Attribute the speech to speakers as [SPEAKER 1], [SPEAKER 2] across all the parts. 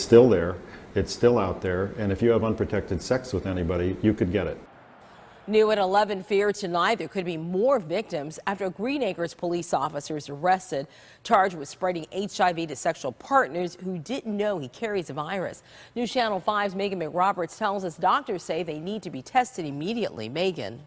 [SPEAKER 1] still there, it's still out there, and if you have unprotected sex with anybody, you could get it.
[SPEAKER 2] New at 11 fear tonight there could be more victims after Green Acres police officers arrested, charged with spreading HIV to sexual partners who didn't know he carries the virus. News Channel 5's Megan McRoberts tells us doctors say they need to be tested immediately. Megan.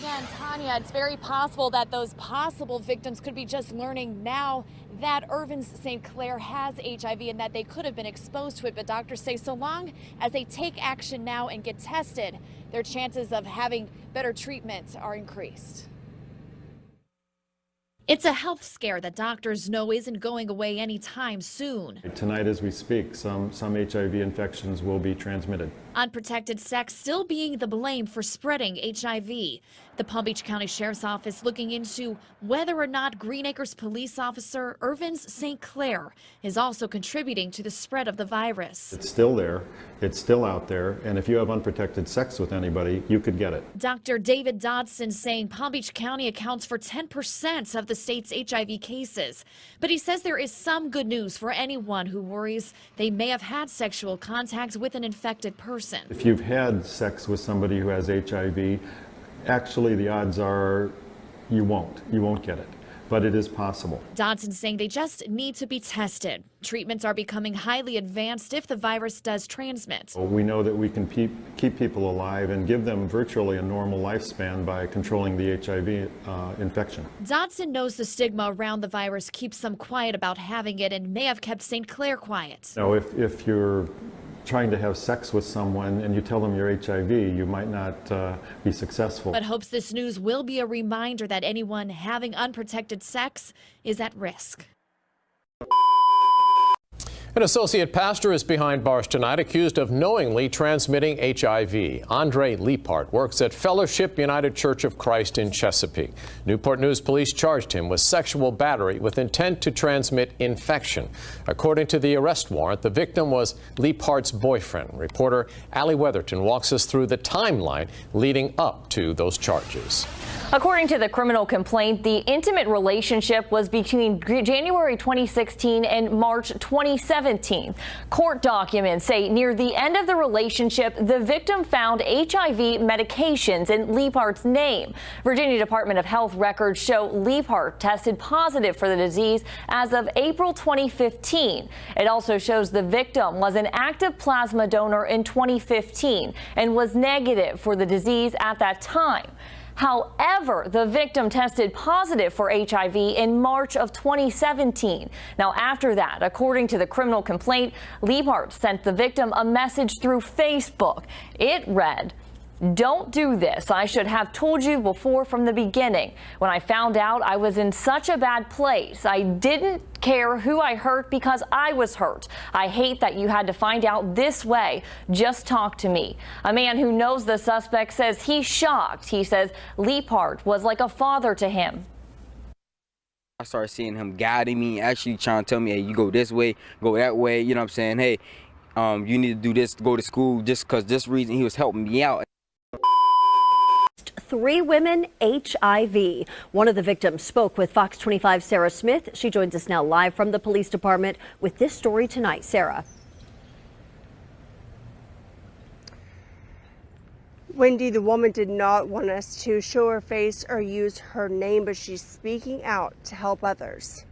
[SPEAKER 3] Yeah, and Tanya, it's very possible that those possible victims could be just learning now that Irvin St. Clair has HIV and that they could have been exposed to it. But doctors say so long as they take action now and get tested, their chances of having better treatment are increased. It's a health scare that doctors know isn't going away anytime soon.
[SPEAKER 1] Tonight as we speak, some HIV infections will be transmitted.
[SPEAKER 3] Unprotected sex still being the blame for spreading HIV. The Palm Beach County Sheriff's Office looking into whether or not Green Acres police officer Irvin St. Clair is also contributing to the spread of the virus.
[SPEAKER 1] It's still there, it's still out there, and if you have unprotected sex with anybody, you could get it.
[SPEAKER 3] Dr. David Dodson saying Palm Beach County accounts for 10% of the state's HIV cases. But he says there is some good news for anyone who worries they may have had sexual contact with an infected person.
[SPEAKER 1] If you've had sex with somebody who has HIV, actually the odds are you won't get it, but it is possible.
[SPEAKER 3] Dodson saying they just need to be tested. Treatments are becoming highly advanced if the virus does transmit.
[SPEAKER 1] We know that we can keep people alive and give them virtually a normal lifespan by controlling the HIV infection.
[SPEAKER 3] Dodson knows the stigma around the virus keeps some quiet about having it and may have kept St. Clair quiet.
[SPEAKER 1] No, if you're trying to have sex with someone and you tell them you're HIV, you might not be successful.
[SPEAKER 3] But hopes this news will be a reminder that anyone having unprotected sex is at risk.
[SPEAKER 4] An associate pastor is behind bars tonight, accused of knowingly transmitting HIV. Andre Liepart works at Fellowship United Church of Christ in Chesapeake. Newport News police charged him with sexual battery with intent to transmit infection. According to the arrest warrant, the victim was Liepart's boyfriend. Reporter Allie Weatherton walks us through the timeline leading up to those charges.
[SPEAKER 5] According to the criminal complaint, the intimate relationship was between January 2016 and March 2017. Court documents say near the end of the relationship, the victim found HIV medications in Liepart's name. Virginia Department of Health records show Liepart tested positive for the disease as of April 2015. It also shows the victim was an active plasma donor in 2015 and was negative for the disease at that time. However, the victim tested positive for HIV in March of 2017. Now, after that, according to the criminal complaint, Liepart sent the victim a message through Facebook. It read, "Don't do this. I should have told you before from the beginning. When I found out I was in such a bad place, I didn't care who I hurt because I was hurt. I hate that you had to find out this way. Just talk to me." A man who knows the suspect says he's shocked. He says Liepart was like a father to him.
[SPEAKER 6] I started seeing him guiding me, actually trying to tell me, hey, you go this way, go that way. You know what I'm saying? Hey, you need to do this, go to school, just because this reason. He was helping me out.
[SPEAKER 7] 3 women HIV. One of the victims spoke with Fox 25's Sarah Smith. She joins us now live from the police department with this story tonight. Sarah.
[SPEAKER 8] Wendy, the woman did not want us to show her face or use her name, but she's speaking out to help others.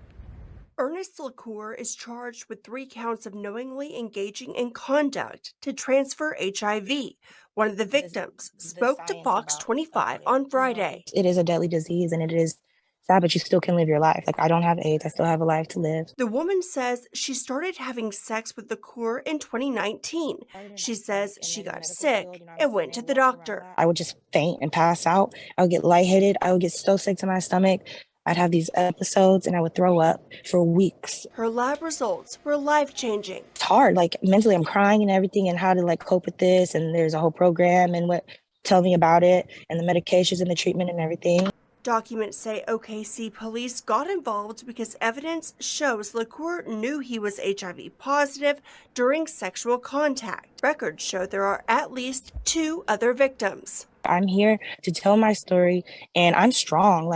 [SPEAKER 8] Ernest LaCour is charged with 3 counts of knowingly engaging in conduct to transfer HIV. One of the victims spoke to Fox 25 on Friday.
[SPEAKER 9] It is a deadly disease and it is sad, but you still can live your life. Like, I don't have AIDS. I still have a life to live.
[SPEAKER 8] The woman says she started having sex with LaCour in 2019. She says she got sick and went to the doctor.
[SPEAKER 9] I would just faint and pass out. I would get lightheaded. I would get so sick to my stomach. I'd have these episodes and I would throw up for weeks.
[SPEAKER 8] Her lab results were life-changing.
[SPEAKER 9] It's hard. Like, mentally, I'm crying and everything, and how to cope with this. And there's a whole program and tell me about it and the medications and the treatment and everything.
[SPEAKER 8] Documents say OKC police got involved because evidence shows LaCour knew he was HIV positive during sexual contact. Records show there are at least 2 other victims.
[SPEAKER 9] I'm here to tell my story, and I'm strong.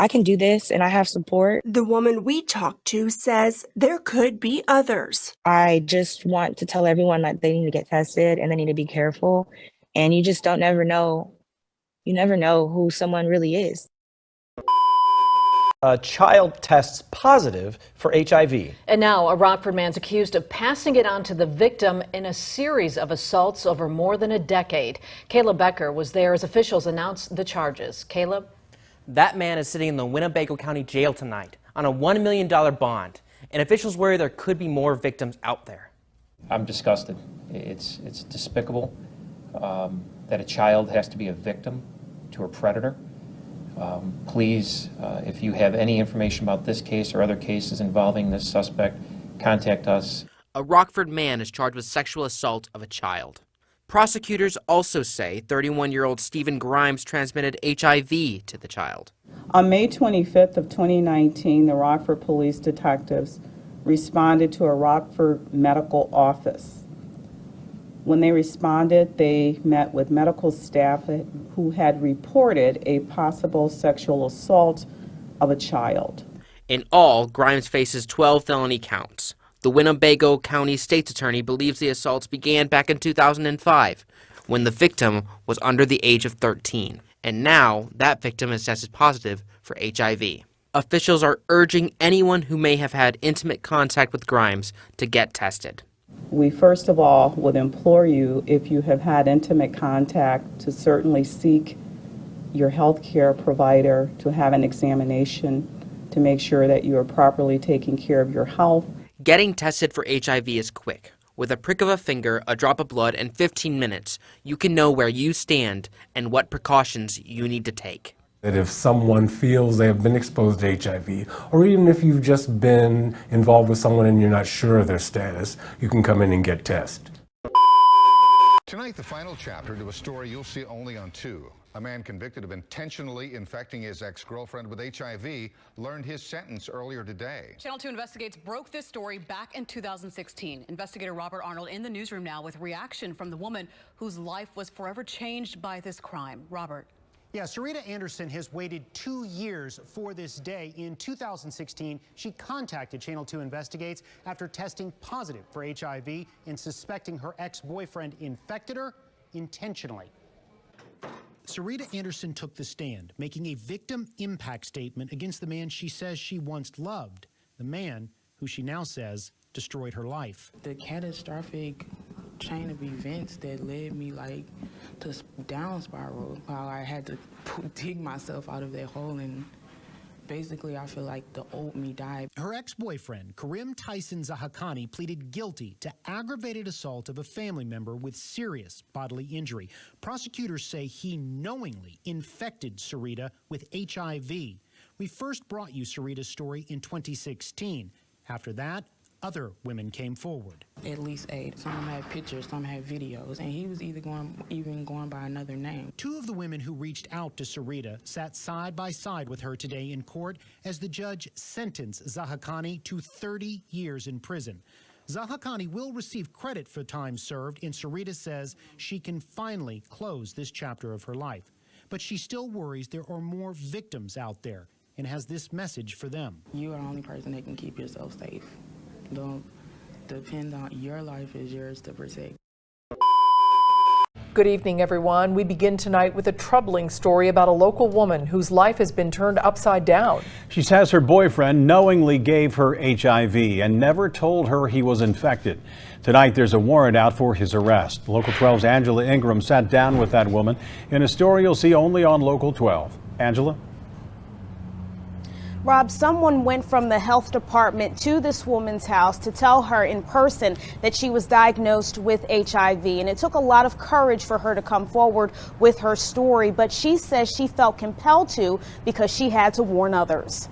[SPEAKER 9] I can do this and I have support.
[SPEAKER 8] The woman we talked to says there could be others.
[SPEAKER 9] I just want to tell everyone that they need to get tested and they need to be careful. And you just don't never know. You never know who someone really is.
[SPEAKER 10] A child tests positive for HIV.
[SPEAKER 11] And now a Rockford man's accused of passing it on to the victim in a series of assaults over more than a decade. Caleb Becker was there as officials announced the charges. Caleb?
[SPEAKER 12] That man is sitting in the Winnebago County Jail tonight on a $1 million bond, and officials worry there could be more victims out there.
[SPEAKER 13] I'm disgusted. It's despicable that a child has to be a victim to a predator. Please, if you have any information about this case or other cases involving this suspect, contact us.
[SPEAKER 12] A Rockford man is charged with sexual assault of a child. Prosecutors also say 31-year-old Stephen Grimes transmitted HIV to the child.
[SPEAKER 14] On May 25th of 2019, the Rockford police detectives responded to a Rockford medical office. When they responded, they met with medical staff who had reported a possible sexual assault of a child.
[SPEAKER 12] In all, Grimes faces 12 felony counts. The Winnebago County State's Attorney believes the assaults began back in 2005, when the victim was under the age of 13. And now, that victim is tested positive for HIV. Officials are urging anyone who may have had intimate contact with Grimes to get tested.
[SPEAKER 14] We first of all would implore you, if you have had intimate contact, to certainly seek your health care provider to have an examination to make sure that you are properly taking care of your health.
[SPEAKER 12] Getting tested for HIV is quick. With a prick of a finger, a drop of blood, and 15 minutes, you can know where you stand and what precautions you need to take.
[SPEAKER 15] That if someone feels they have been exposed to HIV, or even if you've just been involved with someone and you're not sure of their status, you can come in and get tested.
[SPEAKER 16] Tonight, the final chapter to a story you'll see only on 2. A man convicted of intentionally infecting his ex-girlfriend with HIV learned his sentence earlier today.
[SPEAKER 17] Channel 2 Investigates broke this story back in 2016. Investigator Robert Arnold in the newsroom now with reaction from the woman whose life was forever changed by this crime. Robert.
[SPEAKER 18] Yeah, Sarita Anderson has waited 2 years for this day. In 2016, she contacted Channel 2 Investigates after testing positive for HIV and suspecting her ex-boyfriend infected her intentionally. Sarita Anderson took the stand, making a victim impact statement against the man she says she once loved, the man who she now says destroyed her life.
[SPEAKER 19] The catastrophic chain of events that led me to down spiral, while I had to dig myself out of that hole, and basically I feel like the old me died.
[SPEAKER 18] Her ex-boyfriend, Karim Tyson Zahakani, pleaded guilty to aggravated assault of a family member with serious bodily injury. Prosecutors say he knowingly infected Sarita with HIV. We first brought you Sarita's story in 2016. After that, other women came forward.
[SPEAKER 19] At least 8. Some had pictures, some had videos, and he was even going by another name.
[SPEAKER 18] 2 of the women who reached out to Sarita sat side by side with her today in court as the judge sentenced Zahakani to 30 years in prison. Zahakani will receive credit for time served, and Sarita says she can finally close this chapter of her life. But she still worries there are more victims out there and has this message for them.
[SPEAKER 19] You are the only person that can keep yourself safe. Don't depend on your life is yours to protect.
[SPEAKER 20] Good evening, everyone. We begin tonight with a troubling story about a local woman whose life has been turned upside down.
[SPEAKER 21] She says her boyfriend knowingly gave her HIV and never told her he was infected. Tonight, there's a warrant out for his arrest. Local 12's Angela Ingram sat down with that woman in a story you'll see only on Local 12. Angela?
[SPEAKER 22] Rob, someone went from the health department to this woman's house to tell her in person that she was diagnosed with HIV. And it took a lot of courage for her to come forward with her story. But she says she felt compelled to because she had to warn others.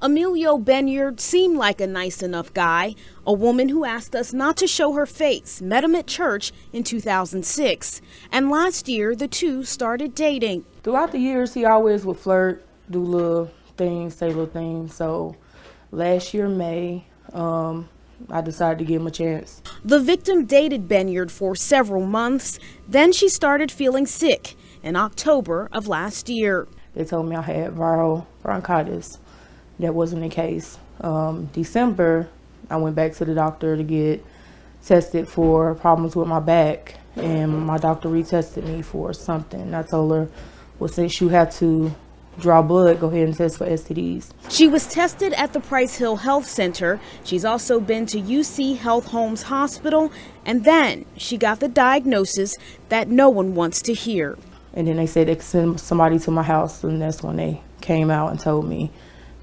[SPEAKER 22] Emilio Benyard seemed like a nice enough guy, a woman who asked us not to show her face, met him at church in 2006. And last year, the two started dating.
[SPEAKER 23] Throughout the years, he always would flirt, do little things, say little things. So last year, May, I decided to give him a chance.
[SPEAKER 22] The victim dated Benyard for several months. Then she started feeling sick in October of last year.
[SPEAKER 23] They told me I had viral bronchitis. That wasn't the case. December, I went back to the doctor to get tested for problems with my back, and my doctor retested me for something. I told her, well, since you have to draw blood, go ahead and test for STDs.
[SPEAKER 22] She was tested at the Price Hill Health Center. She's also been to UC Health Holmes Hospital, and then she got the diagnosis that no one wants to hear.
[SPEAKER 23] And then they said they could send somebody to my house, and that's when they came out and told me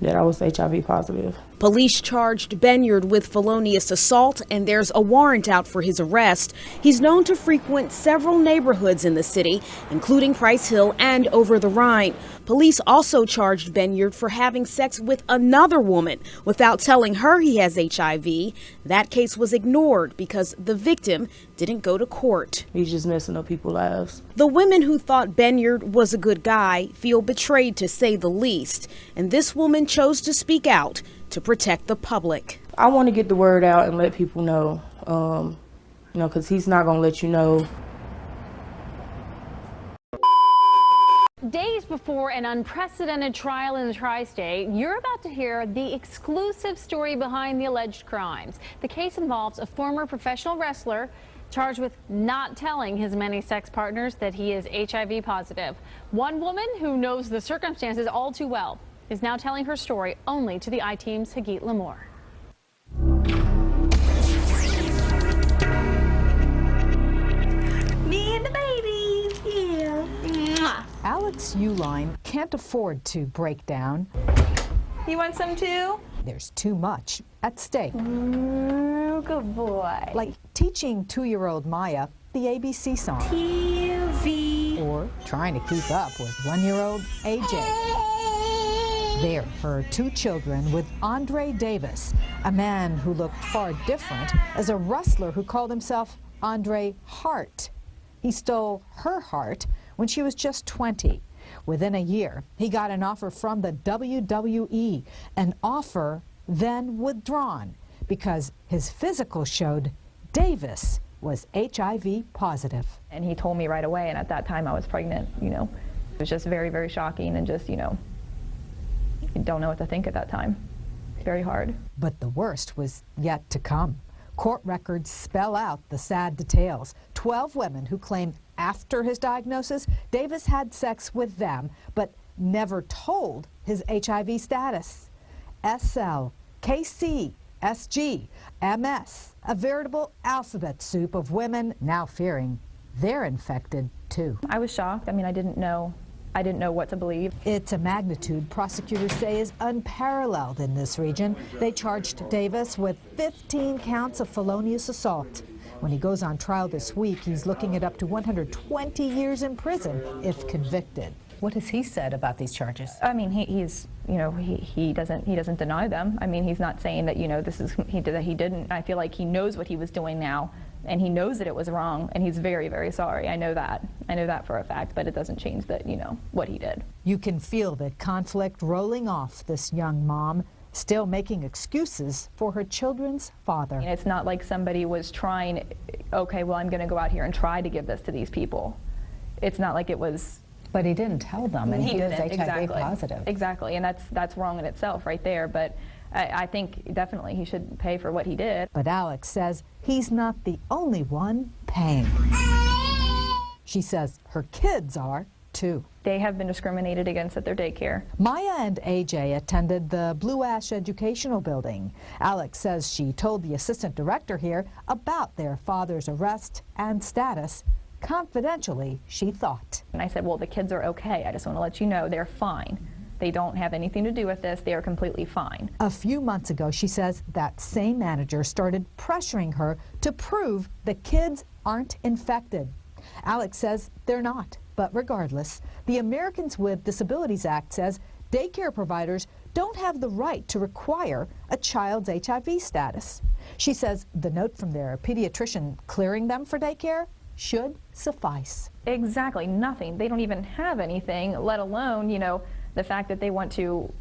[SPEAKER 23] that I was HIV positive.
[SPEAKER 22] Police charged Benyard with felonious assault, and there's a warrant out for his arrest. He's known to frequent several neighborhoods in the city, including Price Hill and Over the Rhine. Police also charged Benyard for having sex with another woman without telling her he has HIV. That case was ignored because the victim didn't go to court.
[SPEAKER 23] He's just messing up people's lives.
[SPEAKER 22] The women who thought Benyard was a good guy feel betrayed, to say the least, and this woman chose to speak out to protect the public.
[SPEAKER 23] I want to get the word out and let people know, because he's not going to let you know.
[SPEAKER 1] Days before an unprecedented trial in the tri-state, you're about to hear the exclusive story behind the alleged crimes. The case involves a former professional wrestler charged with not telling his many sex partners that he is HIV positive. One woman who knows the circumstances all too well is now telling her story only to the I-Team's Hagit Lamore.
[SPEAKER 2] Me and the babies, yeah. Mwah.
[SPEAKER 3] Alex Uline can't afford to break down.
[SPEAKER 1] You want some too?
[SPEAKER 3] There's too much at stake.
[SPEAKER 1] Ooh, good boy.
[SPEAKER 3] Like teaching 2-year-old Maya the ABC song.
[SPEAKER 2] TV.
[SPEAKER 3] Or trying to keep up with 1-year-old AJ. They're her 2 children with Andre Davis, a man who looked far different as a wrestler who called himself Andre Hart. He stole her heart when she was just 20. Within a year, he got an offer from the WWE, an offer then withdrawn because his physical showed Davis was HIV positive.
[SPEAKER 24] And he told me right away, and at that time I was pregnant, It was just very, very shocking, and just, you don't know what to think at that time. It's very hard.
[SPEAKER 3] But the worst was yet to come. Court records spell out the sad details. 12 women who claim after his diagnosis, Davis had sex with them, but never told his HIV status. SL, KC, SG, MS, a veritable alphabet soup of women now fearing they're infected too.
[SPEAKER 24] I was shocked. I mean, I didn't know what to believe.
[SPEAKER 3] It's a magnitude prosecutors say is unparalleled in this region. They charged Davis with 15 counts of felonious assault. When he goes on trial this week, he's looking at up to 120 years in prison if convicted.
[SPEAKER 25] What has he said about these charges?
[SPEAKER 24] I mean, he doesn't deny them. I mean, he's not saying that that he didn't. I feel like he knows what he was doing now, and he knows that it was wrong, and he's very, very sorry. I know that for a fact, but it doesn't change that what he did.
[SPEAKER 3] You can feel the conflict rolling off this young mom, still making excuses for her children's father.
[SPEAKER 24] It's not like somebody was trying, okay, well, I'm going to go out here and try to give this to these people. It's not like it was.
[SPEAKER 25] But he didn't tell them, and he is HIV positive.
[SPEAKER 24] Exactly, and that's wrong in itself right there, but I think definitely he should pay for what he did.
[SPEAKER 3] But Alex says he's not the only one paying. She says her kids are, too.
[SPEAKER 24] They have been discriminated against at their daycare.
[SPEAKER 3] Maya and AJ attended the Blue Ash Educational Building. Alex says she told the assistant director here about their father's arrest and status. Confidentially, she thought.
[SPEAKER 24] And I said, well, the kids are okay. I just want to let you know they're fine. They don't have anything to do with this. They are completely fine.
[SPEAKER 3] A few months ago, she says that same manager started pressuring her to prove the kids aren't infected. Alex says they're not, but regardless, the Americans with Disabilities Act says daycare providers don't have the right to require a child's HIV status. She says the note from their pediatrician clearing them for daycare should suffice.
[SPEAKER 24] Exactly, nothing. They don't even have anything, let alone, the fact that they want to,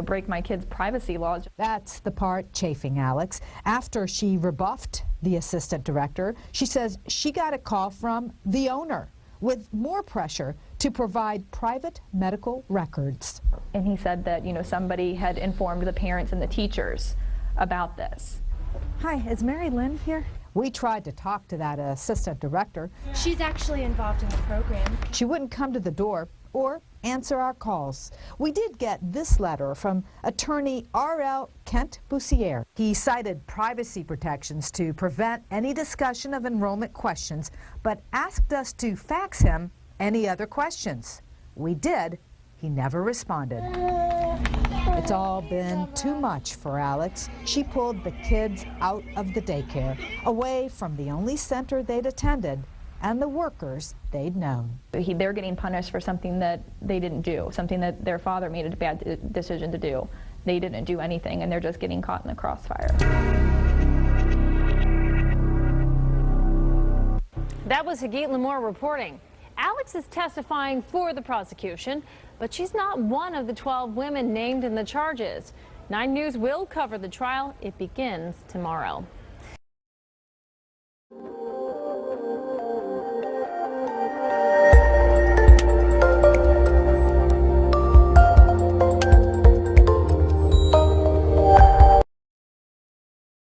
[SPEAKER 24] break my kids' privacy laws.
[SPEAKER 3] That's the part chafing Alex. After she rebuffed the assistant director, she says she got a call from the owner, with more pressure to provide private medical records.
[SPEAKER 24] And he said that, somebody had informed the parents and the teachers about this.
[SPEAKER 3] Hi, is Mary Lynn here? We tried to talk to that assistant director.
[SPEAKER 4] She's actually involved in the program.
[SPEAKER 3] She wouldn't come to the door or answer our calls. We did get this letter from attorney R.L. Kent Boussier. He cited privacy protections to prevent any discussion of enrollment questions, but asked us to fax him any other questions. We did. He never responded. It's all been too much for Alex. She pulled the kids out of the daycare, away from the only center they'd attended and the workers they'd known.
[SPEAKER 24] They're getting punished for something that they didn't do, something that their father made a bad decision to do. They didn't do anything, and they're just getting caught in the crossfire.
[SPEAKER 1] That was Hagit Lamore reporting. Alex is testifying for the prosecution, but she's not one of the 12 women named in the charges. 9 News will cover the trial. It begins tomorrow.